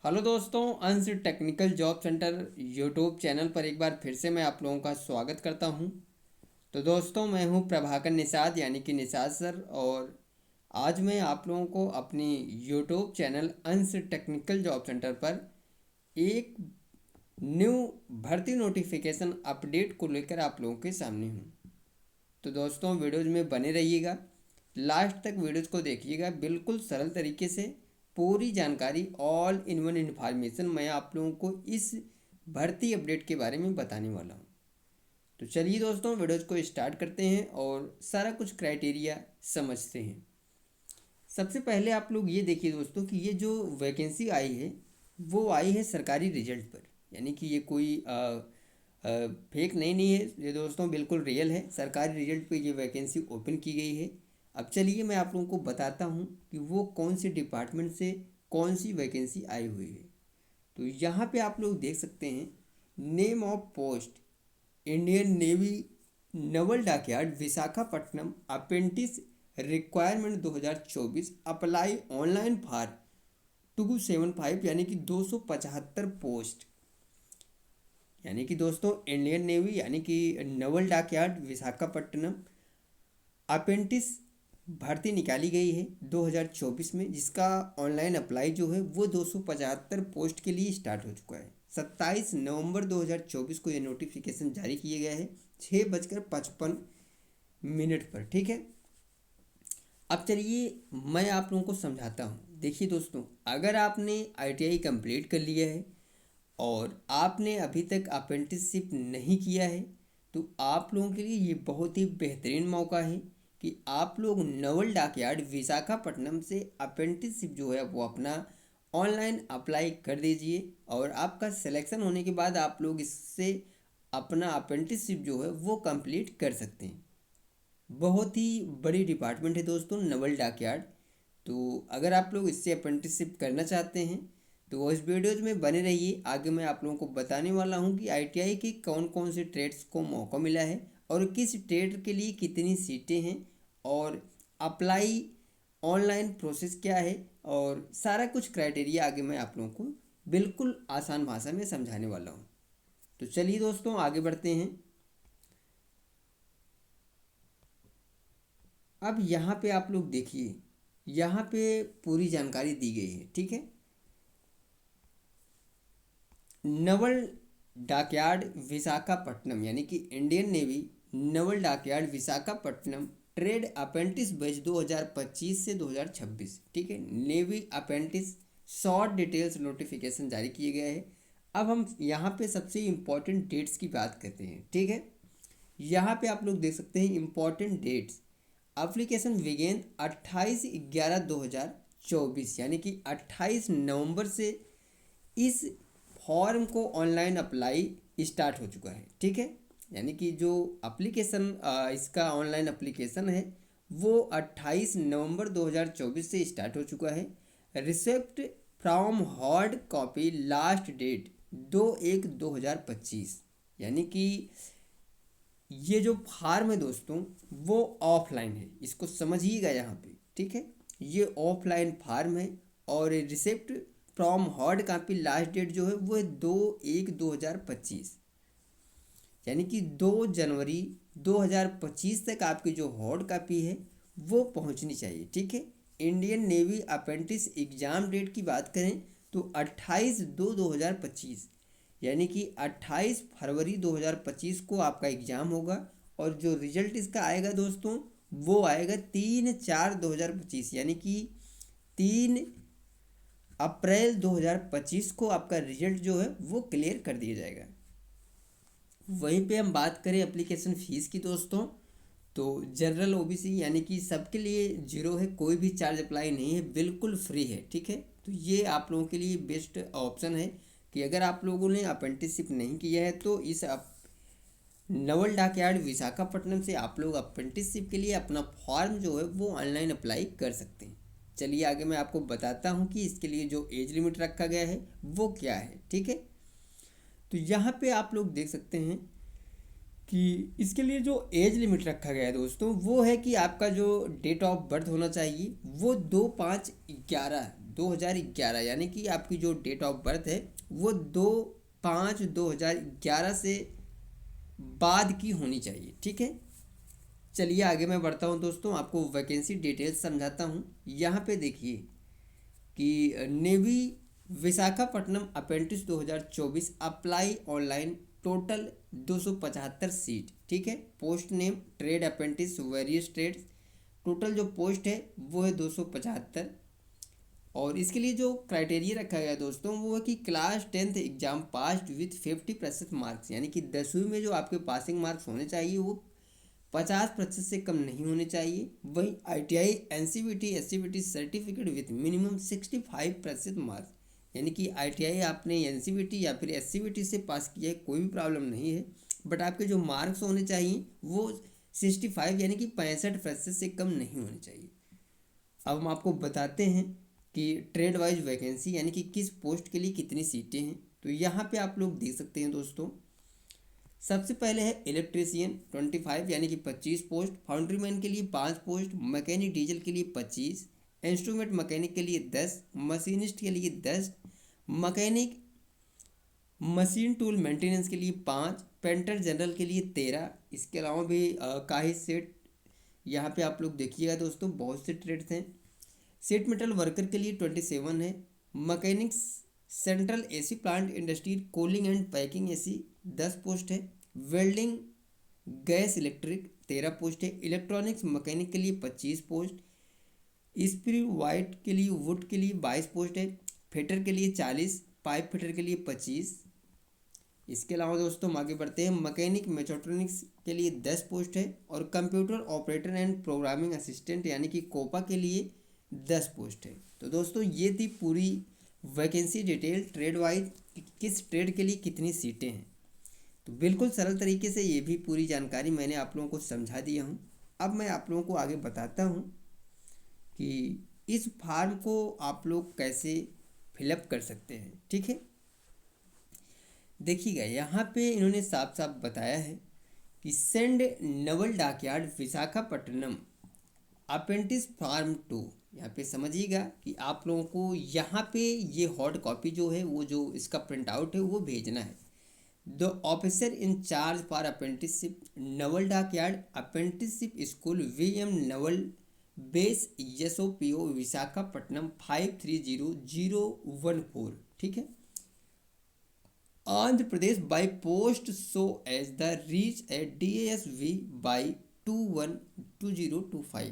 Hello दोस्तों, अंश technical job centre YouTube channel पर एक बार फिर से मैं आप लोगों का स्वागत करता हूं। तो दोस्तों, मैं हूं प्रभाकर निषाद यानी कि निषाद सर। और आज मैं आप लोगों को अपनी यूट्यूब चैनल अंश टेक्निकल जॉब सेंटर पर एक न्यू भर्ती नोटिफिकेशन अपडेट को लेकर आप लोगों के सामने हूं। तो दोस्तों, वीडियोज़ में बने रहिएगा, लास्ट तक वीडियोज़ को देखिएगा। बिल्कुल सरल तरीके से पूरी जानकारी, ऑल इन वन इन्फॉर्मेशन मैं आप लोगों को इस भर्ती अपडेट के बारे में बताने वाला हूँ। तो चलिए दोस्तों, वीडियोज़ को स्टार्ट करते हैं और सारा कुछ क्राइटेरिया समझते हैं। सबसे पहले आप लोग ये देखिए दोस्तों कि ये जो वैकेंसी आई है वो आई है सरकारी रिजल्ट पर, यानी कि ये कोई फेक नहीं है ये दोस्तों, बिल्कुल रियल है। सरकारी रिजल्ट पे ये वैकेंसी ओपन की गई है। अब चलिए मैं आप लोगों को बताता हूँ कि वो कौन से डिपार्टमेंट से कौन सी वैकेंसी आई हुई है। तो यहाँ पे आप लोग देख सकते हैं, name of post Indian navy Naval dockyard Visakhapatnam, apprentice requirement 2024, apply online for 275 यानी कि 275 पोस्ट। यानी कि दोस्तों, इंडियन नेवी यानी कि नवल डॉकयार्ड विशाखापट्टनम अप्रेंटिस भर्ती निकाली गई है 2024 में, जिसका ऑनलाइन अप्लाई जो है वो 275 पोस्ट के लिए स्टार्ट हो चुका है। 27 नवंबर 2024 को ये नोटिफिकेशन जारी किया गया है 6:55 पर। ठीक है, अब चलिए मैं आप लोगों को समझाता हूँ। देखिए दोस्तों, अगर आपने ITI कंप्लीट कर लिया है और आपने अभी तक अप्रेंटिसशिप नहीं किया है, तो आप लोगों के लिए ये बहुत ही बेहतरीन मौका है कि आप लोग नवल डॉकयार्ड विशाखापट्टनम से अप्रेंटिसशिप जो है वो अपना ऑनलाइन अप्लाई कर दीजिए। और आपका सिलेक्शन होने के बाद आप लोग इससे अपना अप्रेंटिसशिप जो है वो कंप्लीट कर सकते हैं। बहुत ही बड़ी डिपार्टमेंट है दोस्तों नवल डॉकयार्ड। तो अगर आप लोग इससे अप्रेंटिसशिप करना चाहते हैं तो इस वीडियोज में बने रहिए। आगे मैं आप लोगों को बताने वाला हूं कि ITI के कौन कौन से ट्रेड्स को मौका मिला है और किस ट्रेड के लिए कितनी सीटें हैं और अप्लाई ऑनलाइन प्रोसेस क्या है, और सारा कुछ क्राइटेरिया आगे मैं आप लोगों को बिल्कुल आसान भाषा में समझाने वाला हूँ। तो चलिए दोस्तों, आगे बढ़ते हैं। अब यहाँ पे आप लोग देखिए, यहाँ पे पूरी जानकारी दी गई है। ठीक है, नवल डॉकयार्ड विशाखापट्टनम यानी कि Indian navy Naval dockyard Visakhapatnam trade apprentice batch 2025 से 2026। ठीक है, navy apprentice short details notification जारी किए गए हैं। अब हम यहाँ पे सबसे इम्पोर्टेंट डेट्स की बात करते हैं। ठीक है, यहाँ पे आप लोग देख सकते हैं इम्पोर्टेंट डेट्स। एप्लीकेशन विगेन 28/11/2024 यानी कि 28 नवंबर से इस फॉर्म को ऑनलाइन अप्लाई स्टार्ट हो चुका है। ठीक है, यानी कि जो एप्लीकेशन इसका ऑनलाइन एप्लीकेशन है वो 28 नवंबर 2024 से स्टार्ट हो चुका है। Receipt from hard copy last date 2/1/2025। यानी कि ये जो फार्म है दोस्तों वो ऑफलाइन है, इसको समझिएगा यहाँ पे। ठीक है, ये ऑफलाइन फार्म है और receipt from hard copy last date जो है वो है 2/1/2025। यानी कि 2 जनवरी 2025 तक आपकी जो हार्ड कापी है वो पहुंचनी चाहिए। ठीक है, Indian navy apprentice exam date की बात करें तो 28/2/2025 यानी कि 28 फरवरी 2025 को आपका एग्ज़ाम होगा। और जो रिजल्ट इसका आएगा दोस्तों वो आएगा 3/4/2025 यानी कि 3 अप्रैल 2025 को आपका रिजल्ट जो है वो क्लियर कर दिया जाएगा। वहीं पे हम बात करें एप्लीकेशन फ़ीस की दोस्तों, तो जनरल OBC यानी कि सबके लिए जीरो है, कोई भी चार्ज अप्लाई नहीं है, बिल्कुल फ्री है। ठीक है, तो ये आप लोगों के लिए बेस्ट ऑप्शन है कि अगर आप लोगों ने अप्रेंटिसशिप नहीं किया है तो इस नवल डॉकयार्ड विशाखापट्टनम से आप लोग अप्रेंटिसशिप के लिए अपना फॉर्म जो है वो ऑनलाइन अप्लाई कर सकते हैं। चलिए आगे मैं आपको बताता हूँ कि इसके लिए जो एज लिमिट रखा गया है वो क्या है। ठीक है, तो यहाँ पे आप लोग देख सकते हैं कि इसके लिए जो एज लिमिट रखा गया है दोस्तों वो है कि आपका जो डेट ऑफ बर्थ होना चाहिए वो 2/5/11 2011 यानी कि आपकी जो डेट ऑफ बर्थ है वो 2/5/2011 से बाद की होनी चाहिए। ठीक है, चलिए आगे मैं बढ़ता हूँ दोस्तों, आपको वैकेंसी डिटेल्स समझाता हूँ। यहाँ पे देखिए कि navy Visakhapatnam apprentice 2024 apply online, total 275 seat. ठीक है, post name trade apprentice various trades, total जो पोस्ट है वो है 275। और इसके लिए जो क्राइटेरिया रखा गया है दोस्तों वो है कि class 10th exam passed with 50% marks, यानी कि 10वीं में जो आपके पासिंग मार्क्स होने चाहिए वो 50% से कम नहीं होने चाहिए। वही ITI NCVT SCVT certificate with minimum 65% marks, यानी कि ITI आपने NCVT या फिर SCVT से पास किया है कोई भी प्रॉब्लम नहीं है, बट आपके जो मार्क्स होने चाहिए वो 65 यानी कि 65% से कम नहीं होने चाहिए। अब हम आपको बताते हैं कि ट्रेड वाइज वैकेंसी यानी कि किस पोस्ट के लिए कितनी सीटें हैं। तो यहाँ पे आप लोग देख सकते हैं दोस्तों, सबसे पहले है इलेक्ट्रीशियन 25 यानी कि 25 पोस्ट, फाउंड्रीमैन के लिए 5 पोस्ट, मैकेनिक डीजल के लिए 25, इंस्ट्रूमेंट मैकेनिक के लिए 10, मशीनिस्ट के लिए 10, मैकेनिक मशीन टूल मेंटेनेंस के लिए 5, पेंटर जनरल के लिए 13। इसके अलावा भी काफ़ी सेट यहाँ पे आप लोग देखिएगा दोस्तों, बहुत से ट्रेड्स हैं। सीट मेटल वर्कर के लिए 27 है, mechanics central AC plant industry cooling and packing AC 10 post है, वेल्डिंग गैस इलेक्ट्रिक 13 पोस्ट है, इलेक्ट्रॉनिक्स मैकेनिक के लिए 25 पोस्ट, स्प्री वाइट के लिए वुड के लिए 22 पोस्ट है, फिटर के लिए 40, पाइप फिटर के लिए 25। इसके अलावा दोस्तों हम आगे बढ़ते हैं, मैकेनिक मेट्रोट्रॉनिक्स के लिए 10 पोस्ट है, और computer operator and programming assistant यानी कि कोपा के लिए 10 पोस्ट है। तो दोस्तों ये थी पूरी वैकेंसी डिटेल ट्रेड वाइज, किस ट्रेड के लिए कितनी सीटें हैं। तो बिल्कुल सरल तरीके से ये भी पूरी जानकारी मैंने आप लोगों को समझा दिया हूँ। अब मैं आप लोगों को आगे बताता हूँ कि इस फॉर्म को आप लोग कैसे फिलअप कर सकते हैं। ठीक है, देखिएगा यहाँ पे इन्होंने साफ साफ बताया है कि send Naval dockyard Visakhapatnam apprentice form 2। यहाँ पे समझिएगा कि आप लोगों को यहाँ पे ये हॉट कॉपी जो है वो जो इसका प्रिंट आउट है वो भेजना है। The officer in charge for apprenticeship naval dockyard apprenticeship school VM naval base SOPO Visakhapatnam 530014। ठीक है, Andhra Pradesh by post so as the reach at DASV by 212025।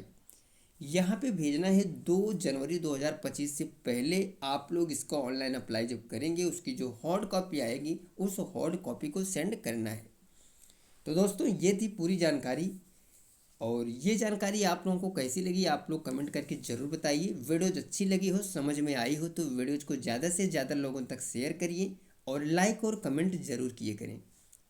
यहाँ पे भेजना है 2 जनवरी 2025 से पहले। आप लोग इसका ऑनलाइन अप्लाई जब करेंगे उसकी जो हार्ड कॉपी आएगी उस हार्ड कॉपी को सेंड करना है। तो दोस्तों ये थी पूरी जानकारी, और ये जानकारी आप लोगों को कैसी लगी आप लोग कमेंट करके ज़रूर बताइए। वीडियोज अच्छी लगी हो, समझ में आई हो तो वीडियोज को ज़्यादा से ज़्यादा लोगों तक शेयर करिए और लाइक और कमेंट ज़रूर किए करें।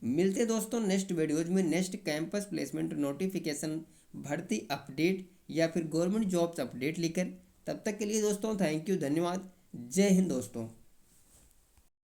मिलते दोस्तों नेक्स्ट वीडियोज में, नेक्स्ट कैंपस प्लेसमेंट नोटिफिकेशन भर्ती अपडेट या फिर गवर्नमेंट जॉब्स अपडेट लेकर। तब तक के लिए दोस्तों थैंक यू, धन्यवाद, जय हिंद दोस्तों।